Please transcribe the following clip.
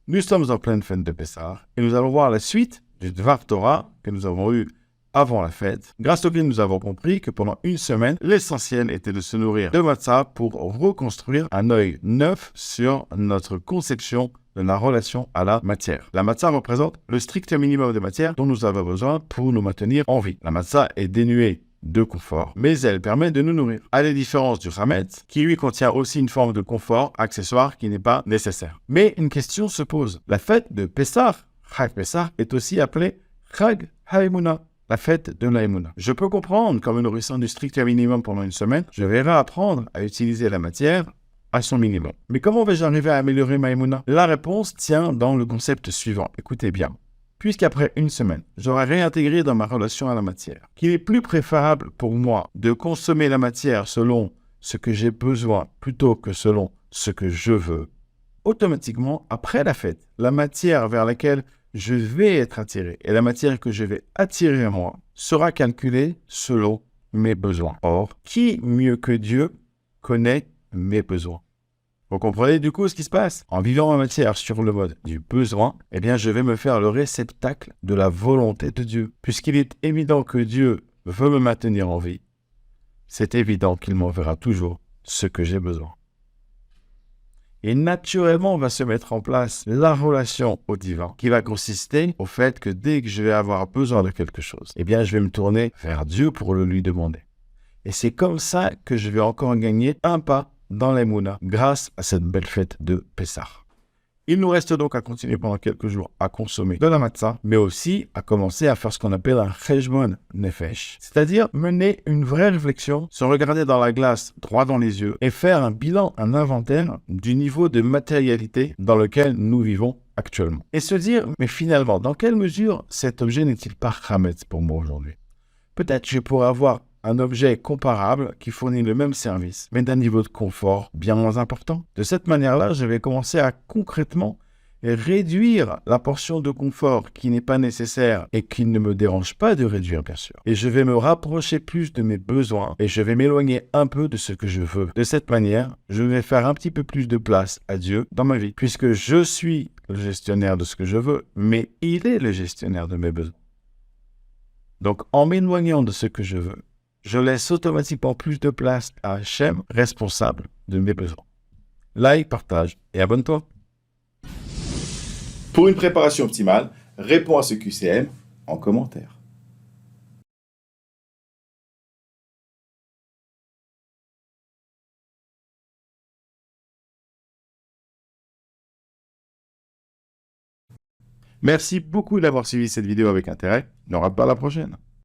Nous sommes en pleine fête de Pessah et nous allons voir la suite du Dvar Torah que nous avons eu avant la fête, grâce auquel nous avons compris que pendant une semaine, l'essentiel était de se nourrir de matzah pour reconstruire un œil neuf sur notre conception de la relation à la matière. La matzah représente le strict minimum de matière dont nous avons besoin pour nous maintenir en vie. La matzah est dénuée de confort, mais elle permet de nous nourrir. À la différence du chametz, qui lui contient aussi une forme de confort accessoire qui n'est pas nécessaire. Mais une question se pose. La fête de Pessah, Chag Pessah, est aussi appelée Chag HaEmuna, la fête de la Emouna. Je peux comprendre qu'en me nourrissant du strict minimum pendant une semaine, je vais apprendre à utiliser la matière à son minimum. Mais comment vais-je arriver à améliorer ma Emouna? La réponse tient dans le concept suivant. Écoutez bien. Puisqu'après une semaine, j'aurai réintégré dans ma relation à la matière qu'il est plus préférable pour moi de consommer la matière selon ce que j'ai besoin plutôt que selon ce que je veux, automatiquement, après la fête, la matière vers laquelle je vais être attiré et la matière que je vais attirer en moi sera calculée selon mes besoins. Or, qui mieux que Dieu connaît mes besoins? Vous comprenez du coup ce qui se passe? En vivant ma matière sur le mode du besoin, eh bien je vais me faire le réceptacle de la volonté de Dieu. Puisqu'il est évident que Dieu veut me maintenir en vie, c'est évident qu'il m'enverra toujours ce que j'ai besoin. Et naturellement va se mettre en place la relation au divin, qui va consister au fait que dès que je vais avoir besoin de quelque chose, eh bien je vais me tourner vers Dieu pour le lui demander. Et c'est comme ça que je vais encore gagner un pas dans l'Emouna, grâce à cette belle fête de Pessah. Il nous reste donc à continuer pendant quelques jours à consommer de la matzah, mais aussi à commencer à faire ce qu'on appelle un cheshbon nefesh, c'est-à-dire mener une vraie réflexion, se regarder dans la glace droit dans les yeux et faire un bilan, un inventaire du niveau de matérialité dans lequel nous vivons actuellement. Et se dire, mais finalement, dans quelle mesure cet objet n'est-il pas chametz pour moi aujourd'hui? Peut-être je pourrais avoir un objet comparable qui fournit le même service, mais d'un niveau de confort bien moins important. De cette manière-là, je vais commencer à concrètement réduire la portion de confort qui n'est pas nécessaire et qui ne me dérange pas de réduire, bien sûr. Et je vais me rapprocher plus de mes besoins et je vais m'éloigner un peu de ce que je veux. De cette manière, je vais faire un petit peu plus de place à Dieu dans ma vie, puisque je suis le gestionnaire de ce que je veux, mais il est le gestionnaire de mes besoins. Donc, en m'éloignant de ce que je veux, je laisse automatiquement plus de place à Hachem, responsable de mes besoins. Like, partage et abonne-toi. Pour une préparation optimale, réponds à ce QCM en commentaire. Merci beaucoup d'avoir suivi cette vidéo avec intérêt. Ne rate pas la prochaine.